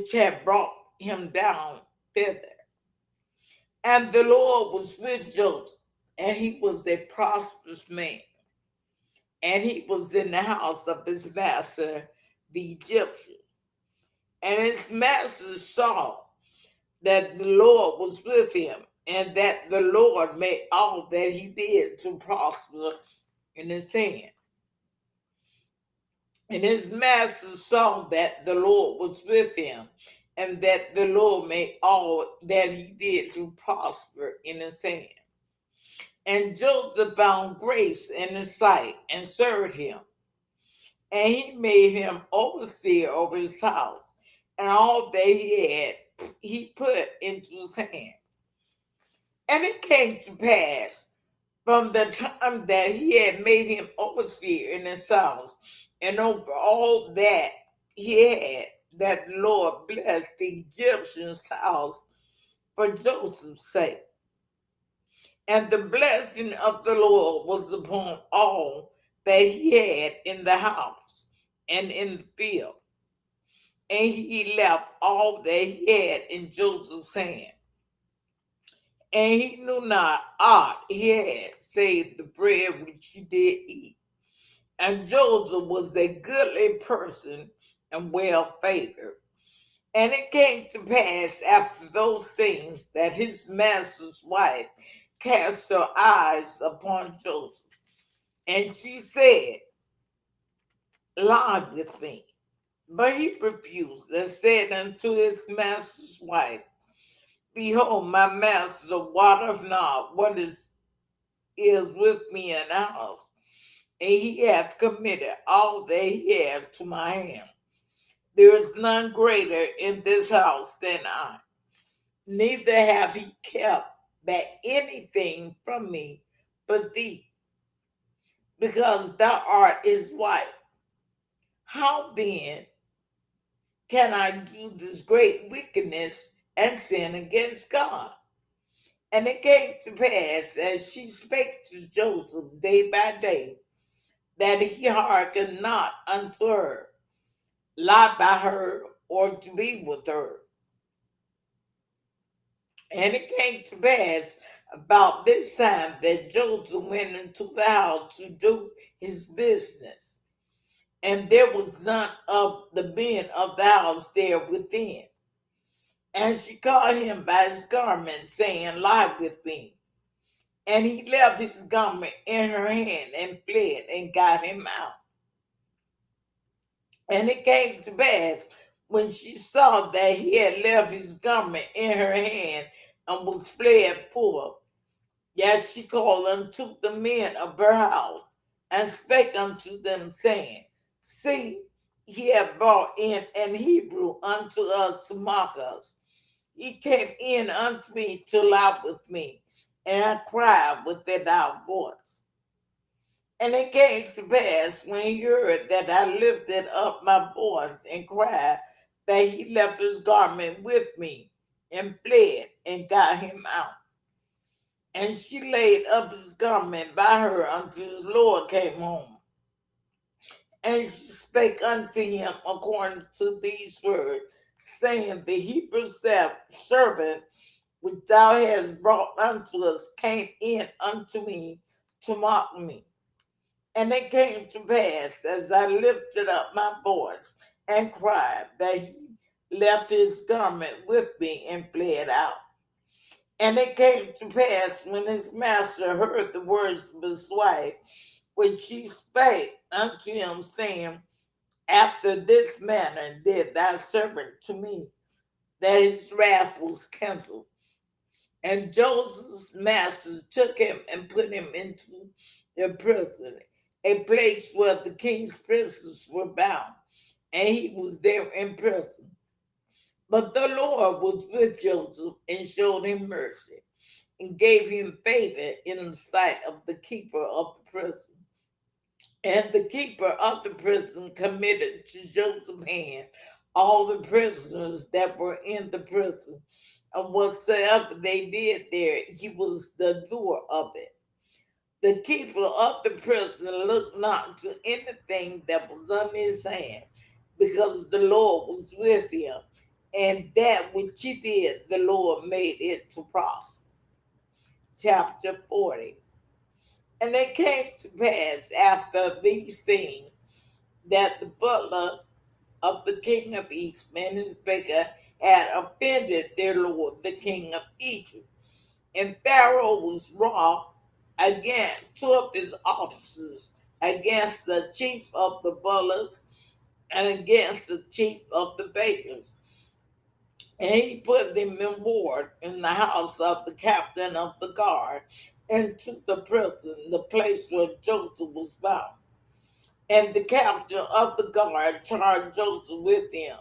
which had brought him down thither. And the Lord was with Joseph, and he was a prosperous man, and he was in the house of his master, the Egyptian. And his master saw that the Lord was with him, and that the Lord made all that he did to prosper in his hand. And his master saw that the Lord was with him, and that the Lord made all that he did to prosper in his hand. And Joseph found grace in his sight and served him. And he made him overseer over his house, and all that he had he put into his hand. And it came to pass from the time that he had made him overseer in his house and over all that he had, that the Lord blessed the Egyptian's house for Joseph's sake. And the blessing of the Lord was upon all that he had in the house and in the field. And he left all that he had in Joseph's hand. And he knew not aught he had, save the bread which he did eat. And Joseph was a goodly person and well favored. And it came to pass after those things that his master's wife cast her eyes upon Joseph. And she said, lie with me. But he refused and said unto his master's wife, behold, my master wotteth not what is with me in the house, and he hath committed all that he hath to my hand. There is none greater in this house than I, neither hath he kept back anything from me but thee, because thou art his wife. How then can I do this great wickedness and sin against God? And it came to pass as she spake to Joseph day by day, that he hearkened not unto her, lie by her, or to be with her. And it came to pass about this time that Joseph went into the house to do his business, and there was none of the men of the house there within. And she caught him by his garment, saying, lie with me. And he left his garment in her hand and fled and got him out. And it came to pass when she saw that he had left his garment in her hand and was fled forth, yet she called unto the men of her house and spake unto them, saying, see, he hath brought in an Hebrew unto us to mock us. He came in unto me to lie with me, and I cried with a loud voice. And it came to pass when he heard that I lifted up my voice and cried, that he left his garment with me and fled and got him out. And she laid up his garment by her until the Lord came home. And she spake unto him according to these words, saying, the Hebrew servant which thou hast brought unto us came in unto me to mock me. And it came to pass, as I lifted up my voice and cried, that he left his garment with me and fled out. And it came to pass, when his master heard the words of his wife, which she spake unto him, saying, after this manner did thy servant to me, that his wrath was kindled. And Joseph's masters took him and put him into the prison, a place where the king's princes were bound, and he was there in prison. But the Lord was with Joseph and showed him mercy and gave him favor in the sight of the keeper of the prison. And the keeper of the prison committed to Joseph's hand all the prisoners that were in the prison, and whatsoever they did there, he was the doer of it. The keeper of the prison looked not to anything that was on his hand, because the Lord was with him, and that which he did, the Lord made it to prosper. Chapter 40. And it came to pass after these things that the butler of the king of Egypt and his baker had offended their lord, the king of Egypt. And Pharaoh was wroth against two of his officers, against the chief of the butlers and against the chief of the bakers. And he put them in ward in the house of the captain of the guard into the prison, the place where Joseph was bound. And the captain of the guard charged Joseph with them,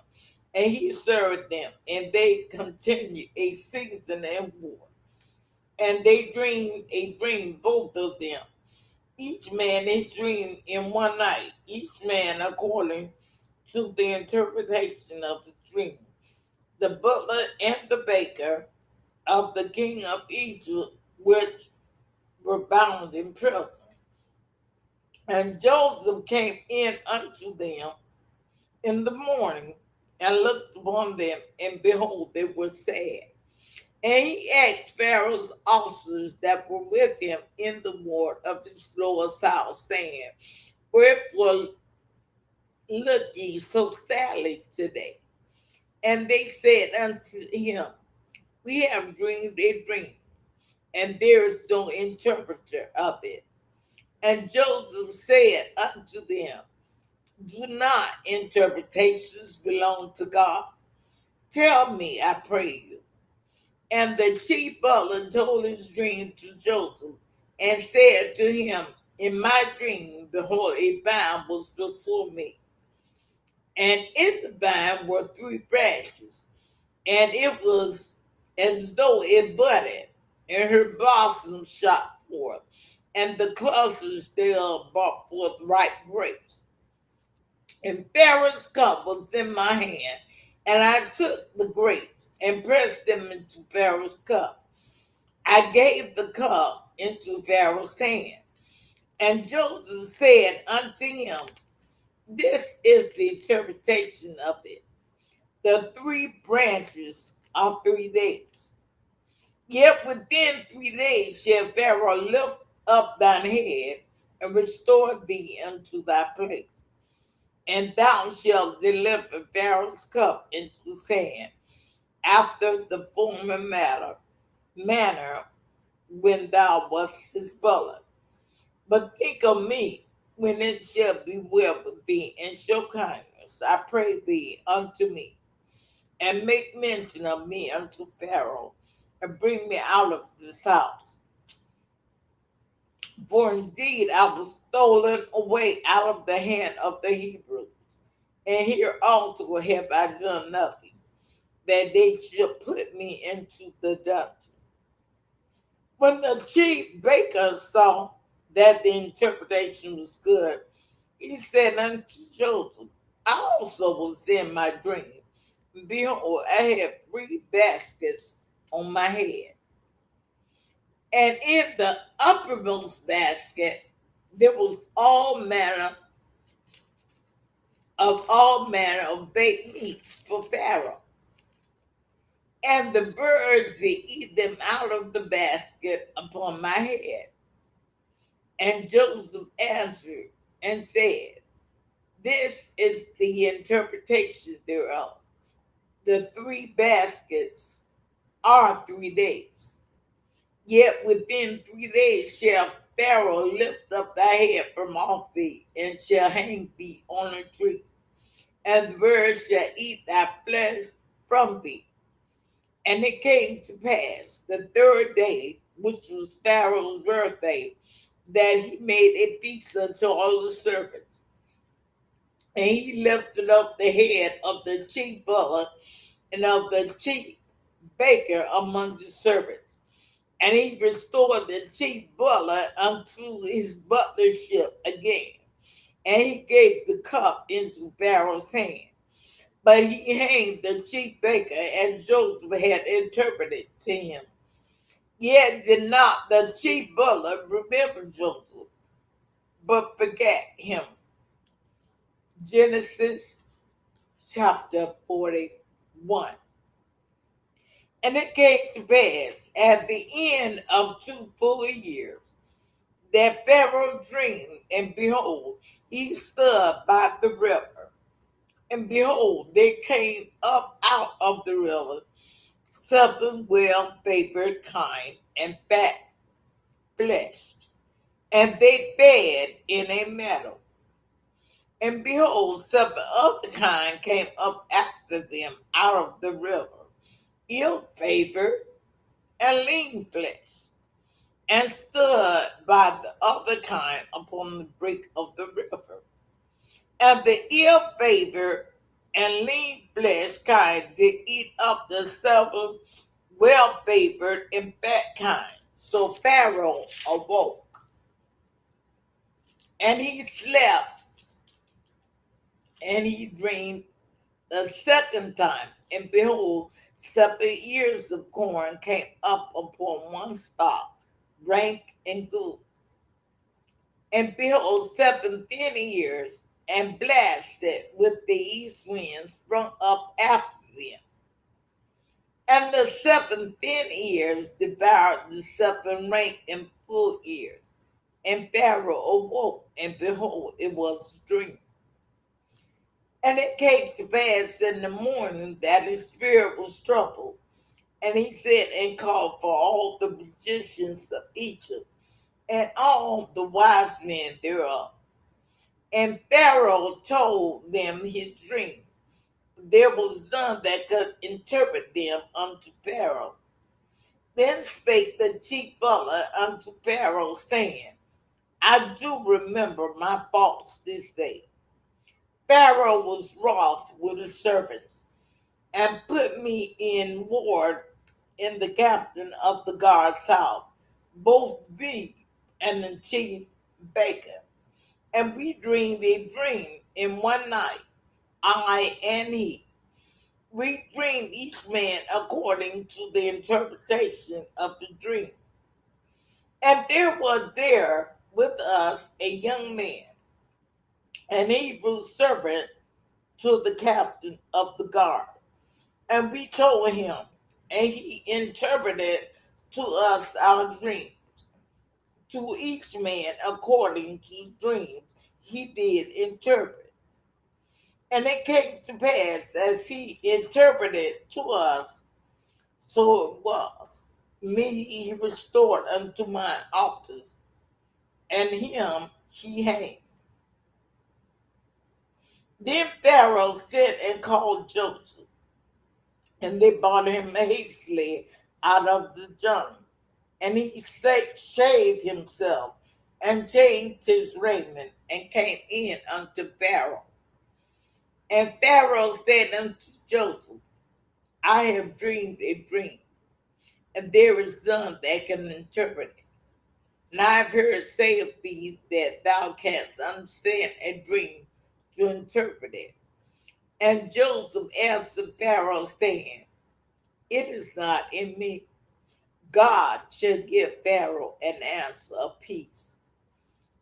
and he served them, and they continued a season in war. And they dreamed a dream, both of them. Each man his dream in one night, each man according to the interpretation of the dream. The butler and the baker of the king of Egypt, which were bound in prison. And Joseph came in unto them in the morning and looked upon them, and behold, they were sad. And he asked Pharaoh's officers that were with him in the ward of his lord's house, saying, wherefore look ye so sadly today? And they said unto him, we have dreamed a dream, and there is no interpreter of it. And Joseph said unto them, do not interpretations belong to God? Tell me, I pray you. And the chief butler told his dream to Joseph and said to him, in my dream, behold, a vine was before me. And in the vine were three branches, and it was as though it budded, and her blossoms shot forth, and the clusters thereof brought forth ripe grapes. And Pharaoh's cup was in my hand, and I took the grapes and pressed them into Pharaoh's cup. I gave the cup into Pharaoh's hand. And Joseph said unto him, this is the interpretation of it. The three branches are 3 days. Yet within 3 days shall Pharaoh lift up thine head and restore thee unto thy place. And thou shalt deliver Pharaoh's cup into his hand after the former manner when thou wast his butler. But think of me when it shall be well with thee and show kindness, I pray thee, unto me, and make mention of me unto Pharaoh, and bring me out of this house. For indeed I was stolen away out of the hand of the Hebrews, and here also have I done nothing, that they should put me into the dungeon. When the chief baker saw that the interpretation was good, he said unto Joseph, I also was in my dream. Behold, I had 3 baskets on my head. And in the uppermost basket there was all manner of baked meats for Pharaoh. And the birds they eat them out of the basket upon my head. And Joseph answered and said, this is the interpretation thereof. The 3 baskets are 3 days. Yet within 3 days shall Pharaoh lift up thy head from off thee, and shall hang thee on a tree, and the birds shall eat thy flesh from thee. And it came to pass the 3rd day, which was Pharaoh's birthday, that he made a feast unto all the servants. And he lifted up the head of the chief butler and of the chief baker among the servants. And he restored the chief butler unto his butlership again. And he gave the cup into Pharaoh's hand. But he hanged the chief baker as Joseph had interpreted to him. Yet did not the chief butler remember Joseph, but forgot him. Genesis chapter 41. And it came to pass at the end of 2 full years that Pharaoh dreamed, and behold, he stood by the river. And behold, there came up out of the river 7 well-favored kine and fat fleshed, and they fed in a meadow. And behold, 7 other kine came up after them out of the river, ill-favored and lean fleshed, and stood by the other kine upon the brink of the river. And the ill-favored and lean-fleshed kind did eat up the 7 well-favored and fat kind. So Pharaoh awoke, and he slept, and he dreamed a second time. And behold, 7 ears of corn came up upon one stalk, rank and good. And behold, 7 thin ears and blasted with the east wind sprung up after them. And the 7 thin ears devoured the 7 rank and full ears. And Pharaoh awoke, and behold, it was a dream. And it came to pass in the morning that his spirit was troubled. And he sent and called for all the magicians of Egypt and all the wise men thereof. And Pharaoh told them his dream. There was none that could interpret them unto Pharaoh. Then spake the chief butler unto Pharaoh, saying, I do remember my faults this day. Pharaoh was wroth with his servants, and put me in ward in the captain of the guard's house, both me and the chief baker. And we dreamed a dream in one night, I and he. We dreamed each man according to the interpretation of the dream. And there was there with us a young man, an Hebrew servant to the captain of the guard. And we told him, and he interpreted to us our dreams. To each man according to dreams he did interpret. And it came to pass as he interpreted to us, so it was. Me he restored unto my office, and him he hanged. Then Pharaoh sent and called Joseph, and they brought him hastily out of the jungle. And he shaved himself and changed his raiment and came in unto Pharaoh. And Pharaoh said unto Joseph, I have dreamed a dream, and there is none that can interpret it. And I have heard say of thee that thou canst understand a dream to interpret it. And Joseph answered Pharaoh, saying, It is not in me. God should give Pharaoh an answer of peace.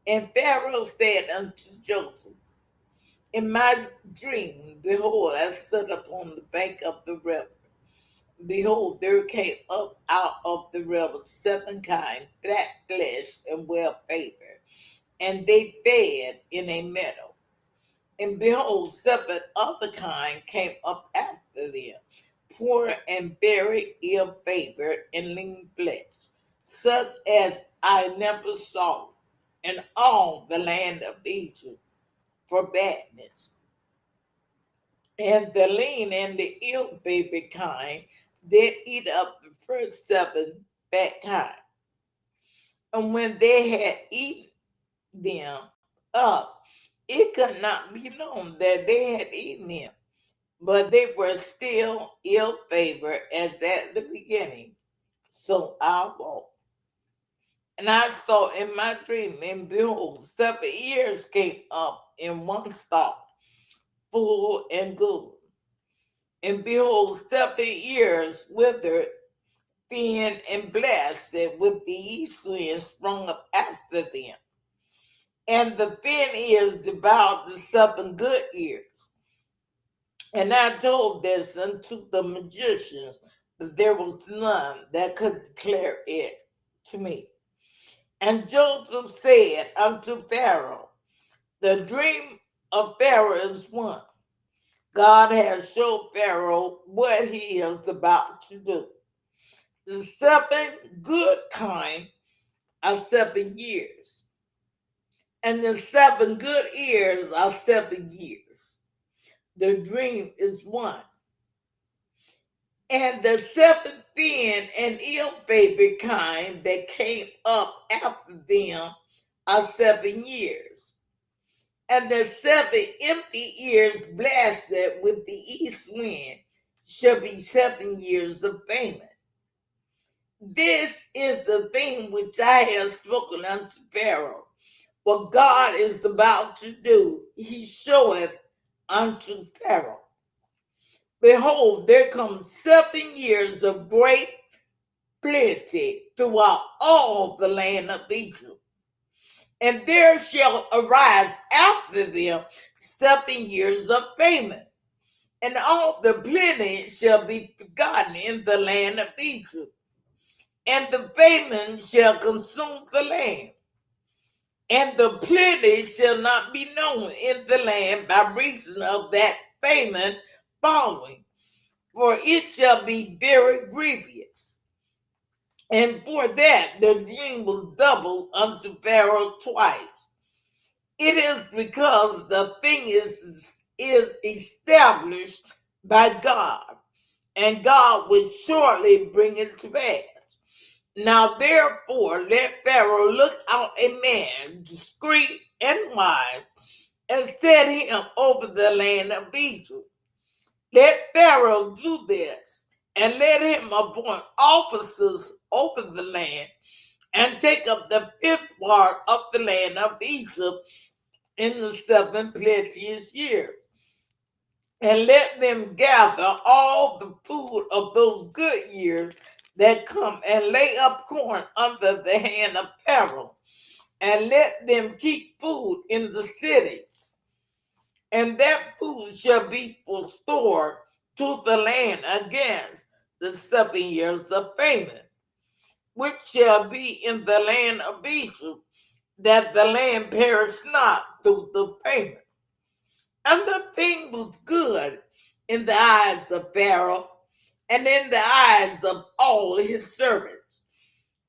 And Pharaoh said unto Joseph, In my dream, behold, I stood upon the bank of the river. Behold, there came up out of the river 7 kine, fat fleshed and well favored, and they fed in a meadow. And behold, 7 other kine came up after them, poor and very ill favored and lean fleshed, such as I never saw in all the land of Egypt for badness. And the lean and the ill favored kind did eat up the first 7 fat kine. And when they had eaten them up, it could not be known that they had eaten them, but they were still ill favored as at the beginning. So I woke. And I saw in my dream, and behold, 7 ears came up in one stalk, full and good. And behold, 7 ears withered, thin and blasted, with the east wind sprung up after them. And the thin ears devoured the 7 good ears. And I told this unto the magicians, there was none that could declare it to me. And Joseph said unto Pharaoh, the dream of Pharaoh is one. God has showed Pharaoh what he is about to do. The 7 good are 7 years, and the 7 good years are 7 years. The dream is one. And the 7 thin and ill-favored kind that came up after them are 7 years. And the 7 empty years blasted with the east wind shall be 7 years of famine. This is the thing which I have spoken unto Pharaoh. What God is about to do, he showeth unto Pharaoh. Behold, there come 7 years of great plenty throughout all the land of Egypt. And there shall arise after them 7 years of famine, and all the plenty shall be forgotten in the land of Egypt, and the famine shall consume the land, and the plenty shall not be known in the land by reason of that famine following, for it shall be very grievous. And for that the dream was doubled unto Pharaoh twice. It is because the thing is established by God, and God will shortly bring it to pass. Now therefore let Pharaoh look out a man discreet and wise, and set him over the land of Egypt. Let Pharaoh do this, and let him appoint officers over the land, and take up the 5th part of the land of Egypt in the 7 plenteous years. And let them gather all the food of those good years that come, and lay up corn under the hand of Pharaoh, and let them keep food in the cities. And that food shall be for store to the land against the 7 years of famine, which shall be in the land of Egypt, that the land perish not through the famine. And the thing was good in the eyes of Pharaoh, and in the eyes of all his servants.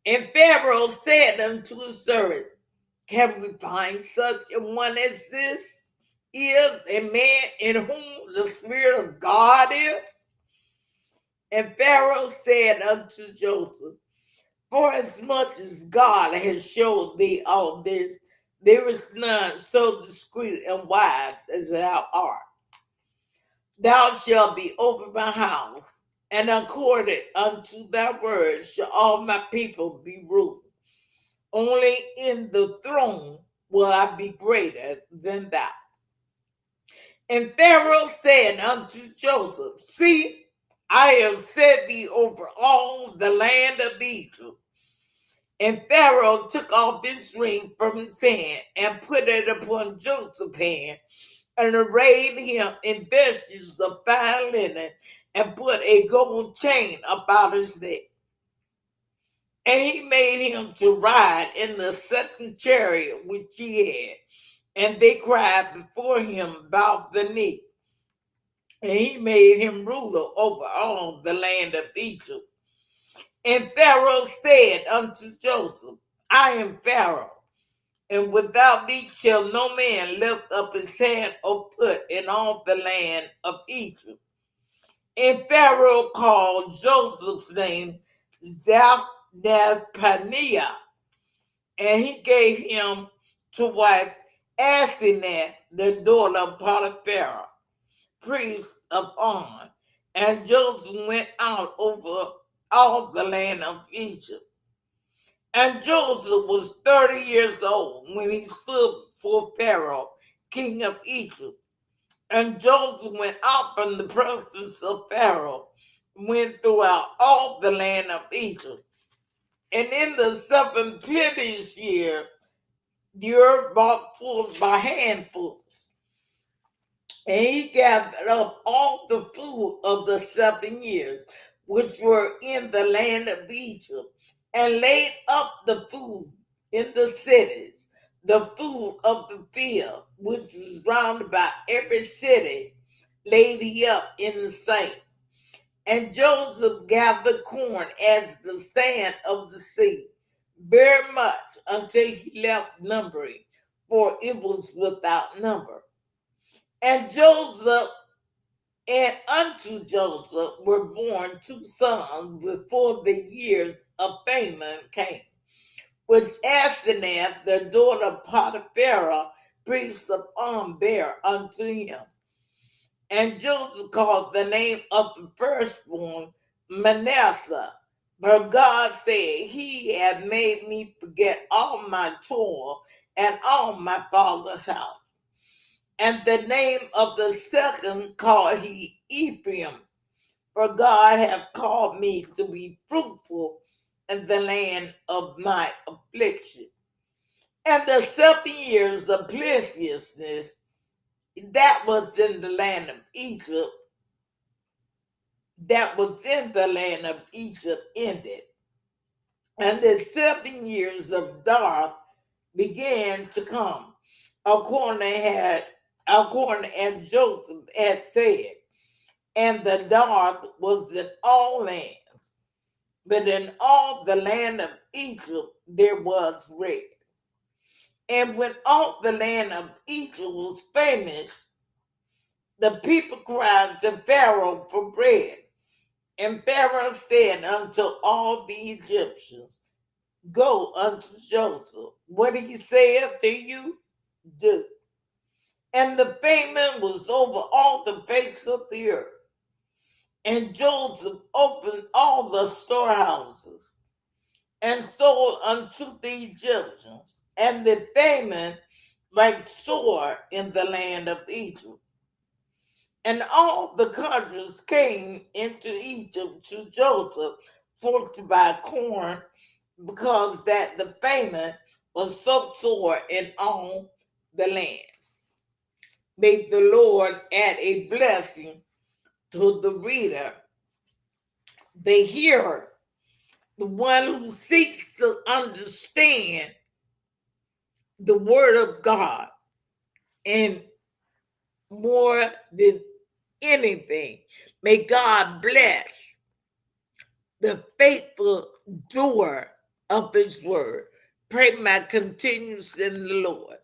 And Pharaoh said unto his servants, can we find such a one as this is, a man in whom the Spirit of God is? And Pharaoh said unto Joseph, for as much as God has showed thee all this, there is none so discreet and wise as thou art. Thou shalt be over my house, and according unto thy word shall all my people be ruled. Only in the throne will I be greater than thou. And Pharaoh said unto Joseph, see, I have set thee over all the land of Egypt. And Pharaoh took off his ring from his hand, and put it upon Joseph's hand, and arrayed him in vestures of fine linen, and put a gold chain about his neck. And he made him to ride in the 2nd chariot which he had, and they cried before him about the knee. And he made him ruler over all the land of Egypt. And Pharaoh said unto Joseph, I am Pharaoh, and without thee shall no man lift up his hand or foot in all the land of Egypt. And Pharaoh called Joseph's name Zaphnath-Paneah, and he gave him to wife Asenath, the daughter of Potiphar, priest of On. And Joseph went out over all the land of Egypt. And Joseph was 30 years old when he stood before Pharaoh, king of Egypt. And Joseph went out from the presence of Pharaoh, went throughout all the land of Egypt. And in the 7 plenteous years, the earth brought forth by handfuls. And he gathered up all the food of the 7 years, which were in the land of Egypt, and laid up the food in the cities, the food of the field, which was round about every city, laid he up in the same. And Joseph gathered corn as the sand of the sea, very much until he left numbering, for it was without number. And Joseph and unto Joseph were born two sons before the years of famine came, which Asenath, the daughter of Potiphar, priest of On, bare unto him. And Joseph called the name of the firstborn Manasseh. For God said, He hath made me forget all my toil and all my father's house. And the name of the second called he Ephraim, for God hath called me to be fruitful in the land of my affliction. And the 7 years of plenteousness that was in the land of Egypt, ended. And the 7 years of dark began to come, according as Joseph had said. And the dark was in all lands, but in all the land of Egypt there was red. And when all the land of Egypt was famished, the people cried to Pharaoh for bread. And Pharaoh said unto all the Egyptians, Go unto Joseph. What he saith to you, do. And the famine was over all the face of the earth. And Joseph opened all the storehouses and sold unto the Egyptians. And the famine like sore in the land of Egypt. And all the countries came into Egypt to Joseph for to buy corn, because that the famine was so sore in all the lands. May the Lord add a blessing to the reader, the hearer, the one who seeks to understand the word of God, and more than anything, may God bless the faithful doer of his word. Pray my continuance in the Lord.